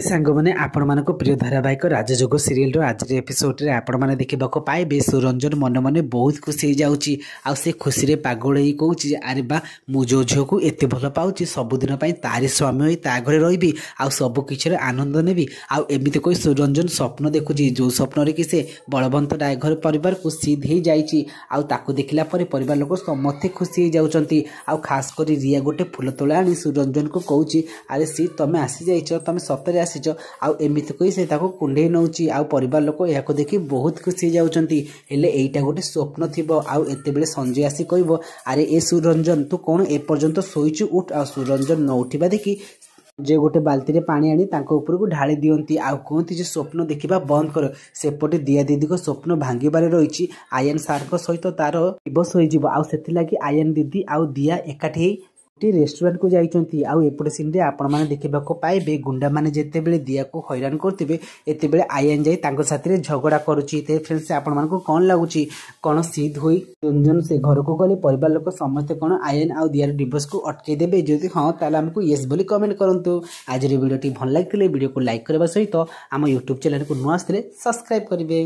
सांग मैंने आपण मानक प्रिय धारावाहिक राजयोग सीरियल आज एपिसोड आपण मैंने देखा पाइबे सुरंजन मन मन बहुत खुशी जाऊँगी से खुशी रे पागल ही कौच अरे बा मु जो झील को एत भल पाऊँ सबुदिन तारी स्वामी हो ता घरे रही आ सब किसी आनंद नेबी आमती कोई सुरंजन स्वप्न देखुची जो स्वप्न कि से बलवंत डायघर परिवार को सीध हो जाकू देखला परिवार लोक समस्ते खुशी हो जाती खास कर रिया गोटे फुल तोड़ा आनी सुरंजन को कौच अरे सी तुम आसी जाइच तुम सतरे आसीच आमती कही से कुंडे नौची परिवार लोक या देखी बहुत खुशी जाऊँगी हेले एटा गोटे स्वप्न थी आते बेले संजय आसी कह अरे ए सुरंजन तू कौन एपर्यंत शोचु उठ आ सुरंजन न उठा देखी जे गोटे बाल्टी रे पानी आनी ऊपर को ढाली दियंती कहती स्वप्न देखा बंद कर सेपटे दिया दीदी को स्वप्न भांगिबार रही आयन सार सहित तार दिवस हो आयन दीदी आउ दिया एकाठी रेस्टोरेंट को जाइछंती एपटे सीन रे आपण माने देखा पाइबे गुंडा माने जेते बेले दिया को हैरान करथिबे एते बेले आयन जाई तांको साथी रे झगड़ा करूची ते फ्रेंड्स आपण माने को कोन लागुची कोन सीध होई रंजन से घर को गले परिवार लोक समस्त कोन आयन आ दिया डिवोर्स को अटके देबे जदि हां ताला हमको यस बोली कमेंट करंतु आज रे वीडियो टी भल लागथिले वीडियो को लाइक करबा सहित हम YouTube चैनल को नुआ आस्थिले सब्सक्राइब करिवे।